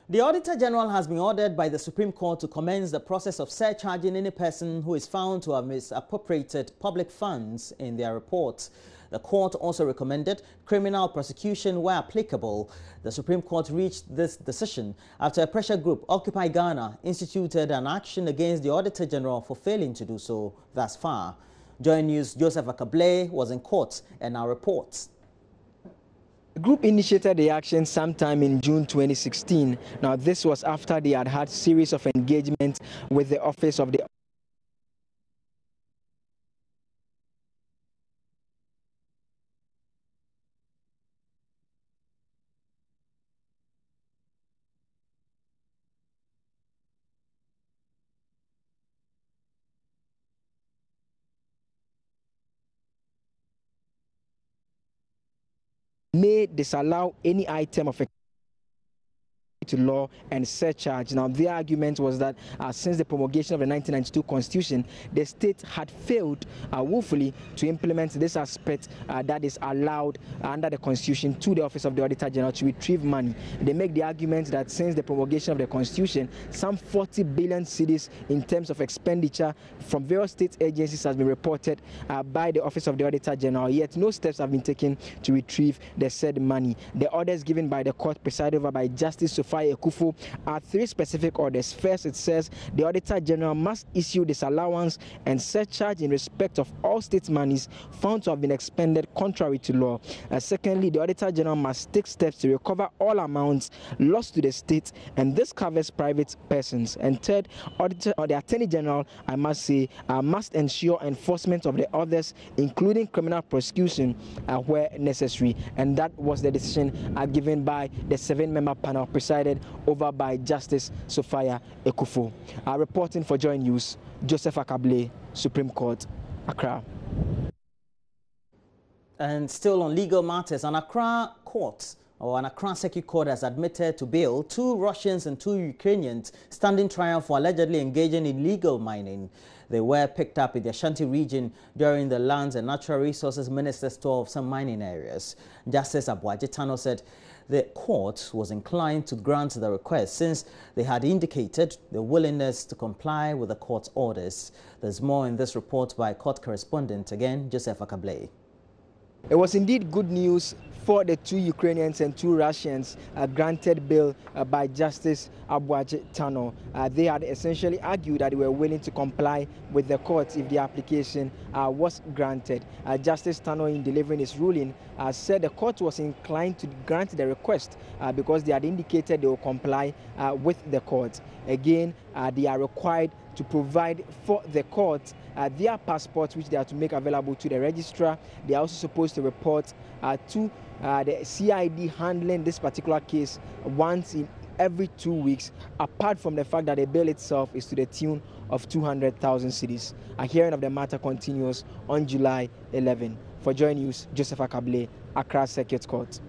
The Auditor General has been ordered by the Supreme Court to commence the process of surcharging any person who is found to have misappropriated public funds in their reports. The court also recommended criminal prosecution where applicable. The Supreme Court reached this decision after a pressure group, Occupy Ghana, instituted an action against the Auditor General for failing to do so thus far. Joy News' Joseph Akablé was in court and now reports. The group initiated the action sometime in June 2016. Now, this was after they had had a series of engagements with the Office of the may disallow any item of to law and surcharge. Now, their argument was that since the promulgation of the 1992 Constitution, the state had failed woefully to implement this aspect that is allowed under the Constitution to the Office of the Auditor General to retrieve money. They make the argument that since the promulgation of the Constitution, some 40 billion cedis in terms of expenditure from various state agencies has been reported by the Office of the Auditor General, yet no steps have been taken to retrieve the said money. The orders given by the court, presided over by Justice Sophia Ekufu, are three specific orders. First, it says the Auditor General must issue disallowance and surcharge in respect of all state monies found to have been expended contrary to law. Secondly, the Auditor General must take steps to recover all amounts lost to the state, and this covers private persons. And third, the Attorney General, I must say, must ensure enforcement of the orders, including criminal prosecution where necessary. And that was the decision given by the 7-member panel presided over by Justice Sophia Ekufu. Reporting for Joy News, Joseph Akablé, Supreme Court, Accra. And still on legal matters, an Accra Circuit Court has admitted to bail 2 Russians and 2 Ukrainians standing trial for allegedly engaging in illegal mining. They were picked up in the Ashanti region during the Lands and Natural Resources Minister's tour of some mining areas. Justice Tano said the court was inclined to grant the request since they had indicated their willingness to comply with the court's orders. There's more in this report by court correspondent, again, Joseph Akablé. It was indeed good news for the 2 Ukrainians and 2 Russians granted bail by Justice Tano. They had essentially argued that they were willing to comply with the court if the application was granted. Justice Tano, in delivering his ruling, said the court was inclined to grant the request because they had indicated they will comply with the court. Again, they are required to provide for the court their passports, which they are to make available to the registrar. They are also supposed to report to the CID handling this particular case once in every 2 weeks, apart from the fact that the bail itself is to the tune of 200,000 cedis. A hearing of the matter continues on July 11. For Joy News, Joseph Akablé, Accra Circuit Court.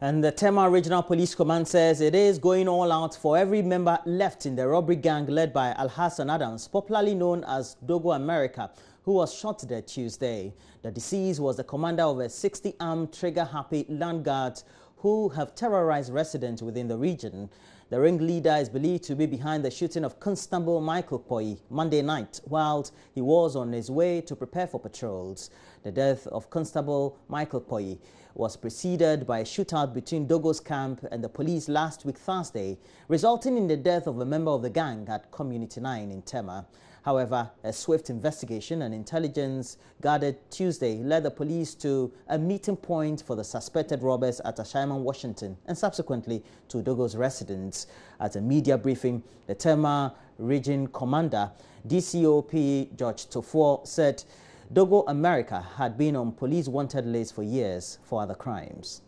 And the Tema Regional Police Command says it is going all out for every member left in the robbery gang led by Alhassan Adams, popularly known as Dogo America, who was shot dead Tuesday. The deceased was the commander of a 60-armed, trigger-happy land guards who have terrorized residents within the region. The ringleader is believed to be behind the shooting of Constable Michael Poi Monday night while he was on his way to prepare for patrols. The death of Constable Michael Poi was preceded by a shootout between Dogo's camp and the police last week Thursday, resulting in the death of a member of the gang at Community 9 in Tema. However, a swift investigation and intelligence gathered Tuesday led the police to a meeting point for the suspected robbers at Ashaiman, Washington, and subsequently to Dogo's residence. At a media briefing, the Tema Region Commander, DCOP George Tofor, said Dogo America had been on police wanted list for years for other crimes.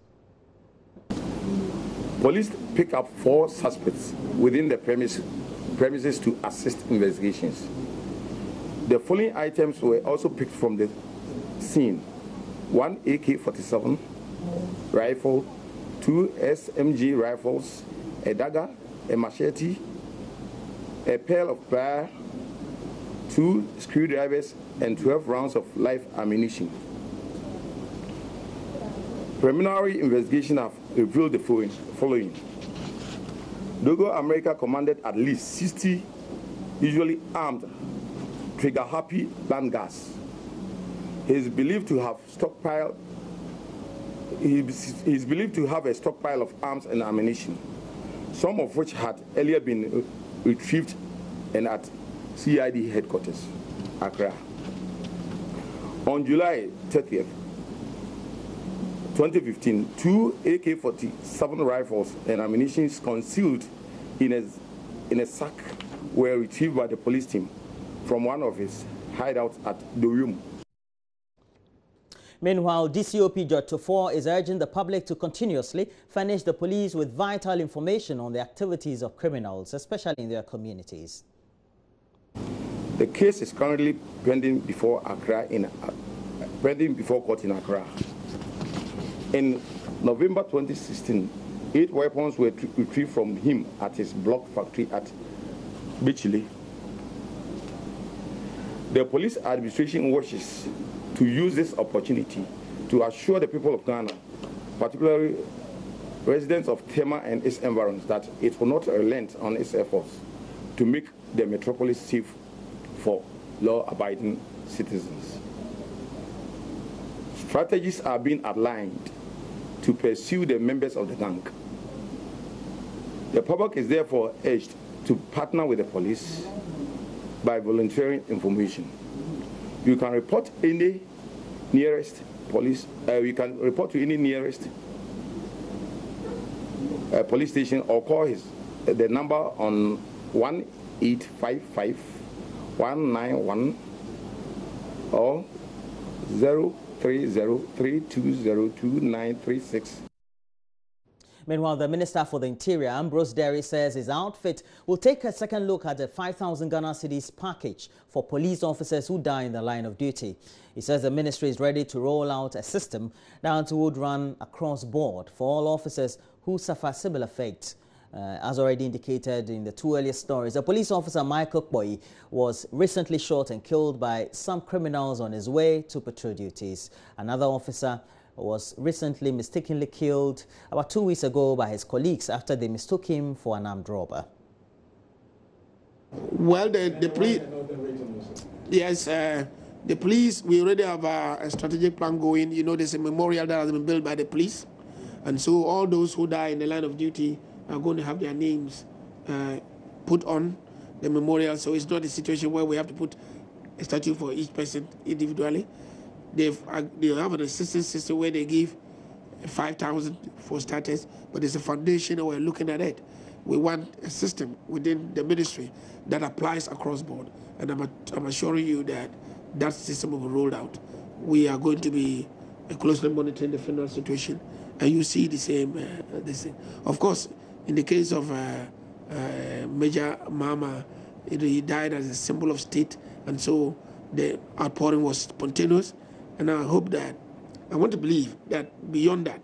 Police pick up 4 suspects within the premises to assist investigations. The following items were also picked from the scene: 1 AK-47 rifle, 2 SMG rifles, a dagger, a machete, a pair of pliers, 2 screwdrivers, and 12 rounds of live ammunition. Preliminary investigation have revealed the following. Dogo America commanded at least 60 usually armed, trigger-happy land gas. He is believed to have a stockpile of arms and ammunition, some of which had earlier been retrieved and at CID headquarters, Accra. On July 30th, 2015, 2 AK-47 rifles and ammunition concealed in a sack were retrieved by the police team from one of his hideouts at Doyum. Meanwhile, DCOP Judge Tofor is urging the public to continuously furnish the police with vital information on the activities of criminals, especially in their communities. The case is currently pending before court in Accra. In November 2016, 8 weapons were retrieved from him at his block factory at Bichili. The police administration wishes to use this opportunity to assure the people of Ghana, particularly residents of Tema and its environs, that it will not relent on its efforts to make the metropolis safe for law-abiding citizens. Strategies are being outlined to pursue the members of the gang. The public is therefore urged to partner with the police by volunteering information. You can report any nearest police. You can report to any nearest police station or call the number on 1855 191 or 03032022936. Meanwhile, the Minister for the Interior, Ambrose Derry, says his outfit will take a second look at the 5,000 Ghana cedis package for police officers who die in the line of duty. He says the ministry is ready to roll out a system that would run across board for all officers who suffer similar fate. As already indicated in the 2 earlier stories, the police officer Michael Kpoi was recently shot and killed by some criminals on his way to patrol duties. Another officer was recently mistakenly killed about 2 weeks ago by his colleagues after they mistook him for an armed robber. Well, the police, yes, the police, we already have a strategic plan going. You know, there's a memorial that has been built by the police. And so all those who die in the line of duty are going to have their names put on the memorial. So it's not a situation where we have to put a statue for each person individually. They have an assistance system where they give 5,000 for starters, but there's a foundation and we're looking at it. We want a system within the ministry that applies across board. And I'm assuring you that that system will be rolled out. We are going to be closely monitoring the final situation, and you see the same this thing. Of course, in the case of Major Mama, he died as a symbol of state, and so the outpouring was spontaneous. And I hope that, I want to believe that beyond that,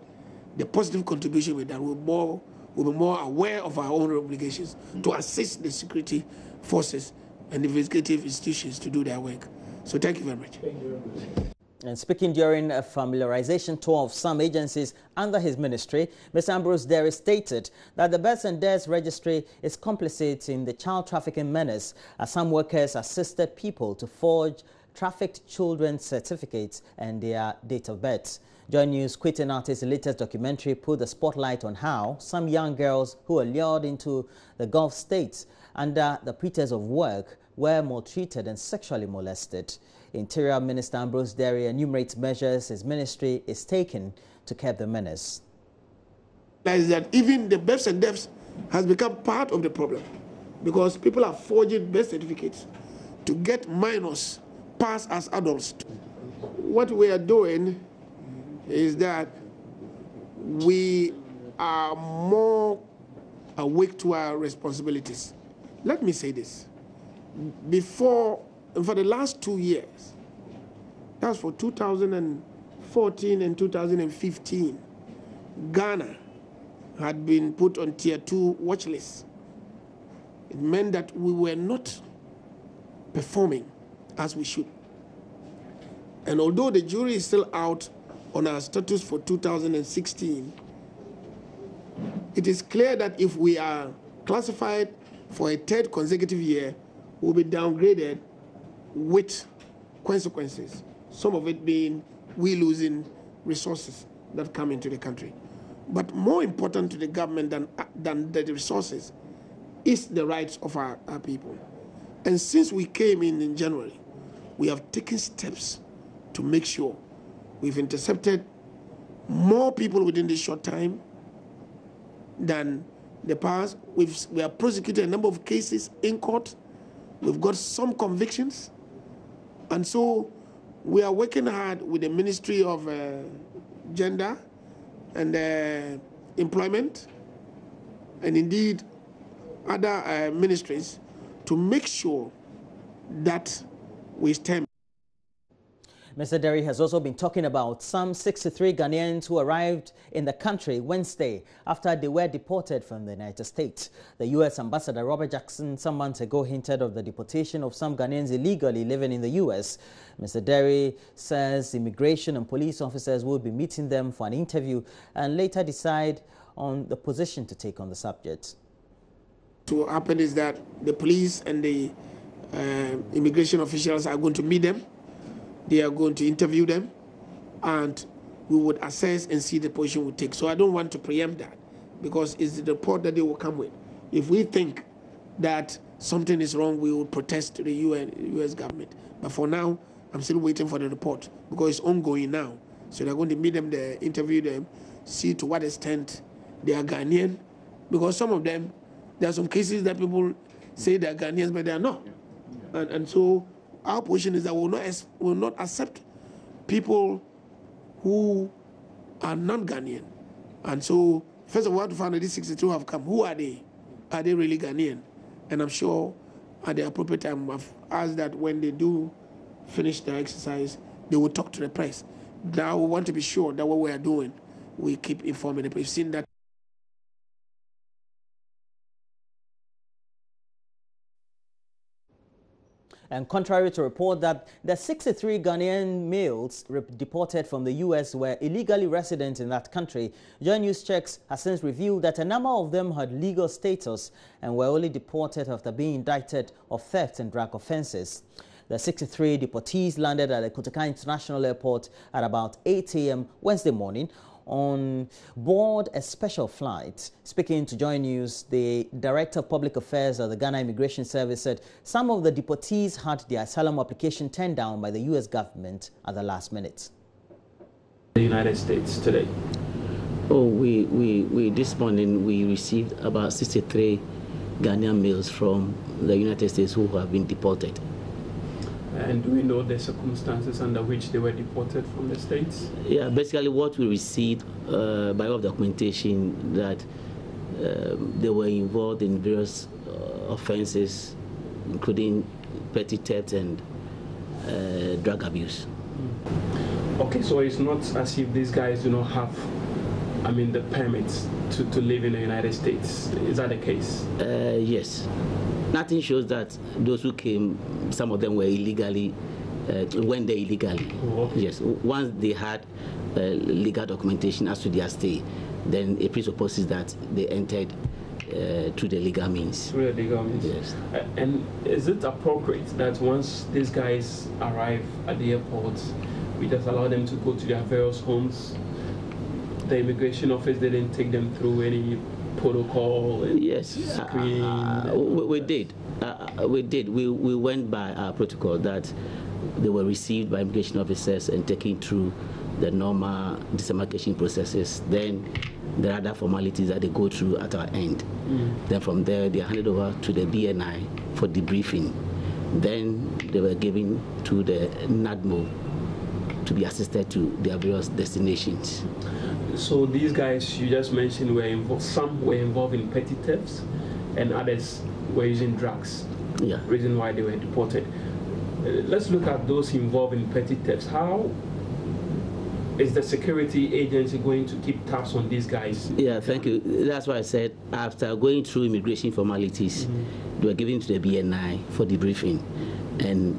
the positive contribution with that will be more aware of our own obligations to assist the security forces and investigative institutions to do their work. So thank you very much. Thank you very much. And speaking during a familiarization tour of some agencies under his ministry, Mr. Ambrose Derry stated that the Births and Deaths Registry is complicit in the child trafficking menace, as some workers assisted people to forge trafficked children's certificates and their date of birth. Joy News Quitting Artist's latest documentary put the spotlight on how some young girls who were lured into the Gulf states under the pretense of work were maltreated and sexually molested. Interior Minister Ambrose Derry enumerates measures his ministry is taking to curb the menace. Is that even the births and deaths has become part of the problem, because people are forging birth certificates to get minors pass as adults. What we are doing is that we are more awake to our responsibilities. Let me say this. For the last 2 years, that's for 2014 and 2015, Ghana had been put on Tier 2 watch list. It meant that we were not performing as we should. And although the jury is still out on our status for 2016, it is clear that if we are classified for a third consecutive year, we'll be downgraded with consequences, some of it being we losing resources that come into the country. But more important to the government than the resources is the rights of our people. And since we came in January, we have taken steps to make sure we've intercepted more people within this short time than the past. We have prosecuted a number of cases in court. We've got some convictions. And so we are working hard with the Ministry of Gender and Employment, and indeed other ministries, to make sure that we stem. Mr. Derry has also been talking about some 63 Ghanaians who arrived in the country Wednesday after they were deported from the United States. The U.S. Ambassador Robert Jackson some months ago hinted of the deportation of some Ghanaians illegally living in the U.S. Mr. Derry says immigration and police officers will be meeting them for an interview and later decide on the position to take on the subject. What will happen is that the police and the immigration officials are going to meet them. They are going to interview them, and we would assess and see the position we take. So I don't want to preempt that, because it's the report that they will come with. If we think that something is wrong, we will protest to the U.S. government. But for now, I'm still waiting for the report, because it's ongoing now. So they're going to meet them there, interview them, see to what extent they are Ghanaian, because some of them, there are some cases that people say they're Ghanaians, but they are not. And so our position is that we will not accept people who are non-Ghanaian. And so, first of all, to find out these 62 have come. Who are they? Are they really Ghanaian? And I'm sure at the appropriate time, I've asked that when they do finish their exercise, they will talk to the press. Now we want to be sure that what we are doing, we keep informing the press. We've seen that. And contrary to report that the 63 Ghanaian males deported from the U.S. were illegally resident in that country, Joy News checks has since revealed that a number of them had legal status and were only deported after being indicted of theft and drug offenses. The 63 deportees landed at the Kotoka International Airport at about 8 a.m. Wednesday morning on board a special flight. Speaking to Joy News, the Director of Public Affairs of the Ghana Immigration Service said some of the deportees had their asylum application turned down by the U.S. government at the last minute. The United States today? Oh, we this morning we received about 63 Ghanaian males from the United States who have been deported. And do we know the circumstances under which they were deported from the States? Yeah, basically what we received by way of documentation that they were involved in various offenses, including petty theft and drug abuse. Okay, so it's not as if these guys do not have, the permits to live in the United States. Is that the case? Yes. Nothing shows that those who came, some of them were illegally, went there illegally. Oh, okay. Yes. Once they had legal documentation as to their stay, then it presupposes that they entered through the legal means. Through the legal means. Yes. And is it appropriate that once these guys arrive at the airport, we just allow them to go to their various homes? The immigration office didn't take them through any protocol? Yes, we did. We went by our protocol that they were received by immigration officers and taken through the normal demarcation processes. Then there are other formalities that they go through at our end. Then from there, they are handed over to the BNI for debriefing. Then they were given to the NADMO to be assisted to their various destinations. So these guys you just mentioned were involved, some were involved in petty thefts and others were using drugs. Yeah. Reason why they were deported. Let's look at those involved in petty thefts. How is the security agency going to keep tabs on these guys? Yeah, thank you. That's why I said after going through immigration formalities, they were given to the BNI for debriefing. And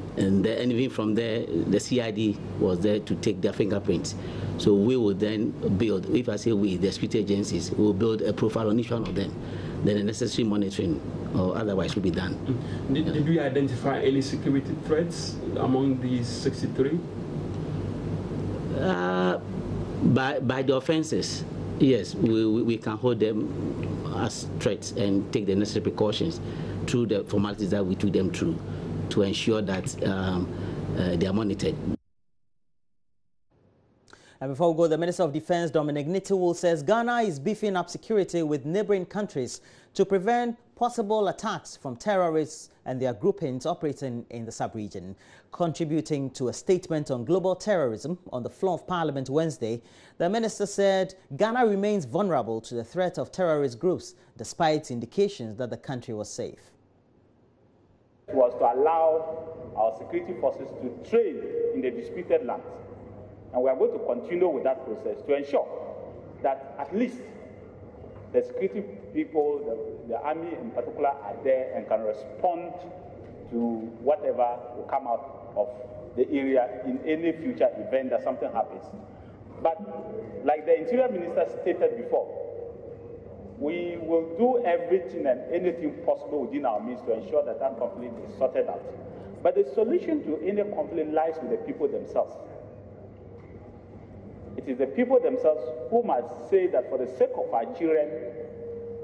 even from there, the CID was there to take their fingerprints. So we will then build, if I say we, the security agencies, will build a profile on each one of them. Then the necessary monitoring or otherwise will be done. Did we identify any security threats among these 63? By the offenses, yes, we can hold them as threats and take the necessary precautions through the formalities that we took them through to ensure that they are monitored. And before we go, the Minister of Defense, Dominic Nitiwul, says Ghana is beefing up security with neighboring countries to prevent possible attacks from terrorists and their groupings operating in the sub-region. Contributing to a statement on global terrorism on the floor of Parliament Wednesday, the minister said Ghana remains vulnerable to the threat of terrorist groups, despite indications that the country was safe. It was to allow our security forces to train in the disputed lands. And we are going to continue with that process to ensure that at least the security people, the army in particular, are there and can respond to whatever will come out of the area in any future event that something happens. But like the Interior Minister stated before, we will do everything and anything possible within our means to ensure that that conflict is sorted out. But the solution to any conflict lies with the people themselves. It is the people themselves who must say that for the sake of our children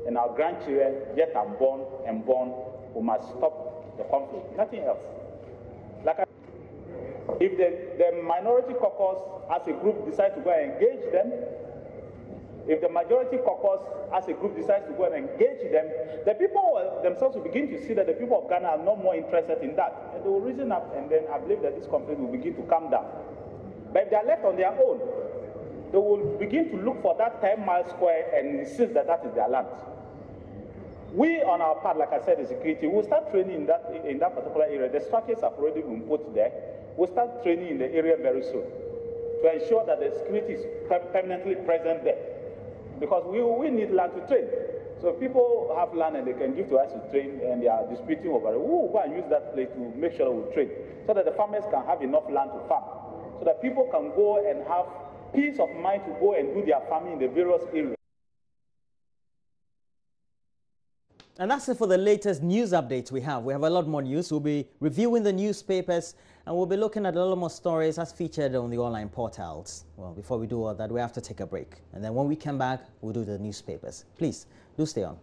and our grandchildren, yet unborn and born, we must stop the conflict, nothing else. If the minority caucus as a group decides to go and engage them, if the majority caucus as a group decides to go and engage them, the people themselves will begin to see that the people of Ghana are no more interested in that. And they will reason up, and then I believe that this conflict will begin to calm down. But if they are left on their own, they will begin to look for that 10-mile square and insist that that is their land. We, on our part, like I said, the security, we'll start training in that particular area. The structures have already been put there. We'll start training in the area very soon to ensure that the security is permanently present there. Because we need land to train. So if people have land and they can give to us to train and they are disputing over it, we will go and use that place to make sure we train so that the farmers can have enough land to farm, so that people can go and have peace of mind to go and do their farming in the various areas. And that's it for the latest news updates we have. We have a lot more news. We'll be reviewing the newspapers and we'll be looking at a lot more stories as featured on the online portals. Well, before we do all that, we have to take a break. And then when we come back, we'll do the newspapers. Please, do stay on.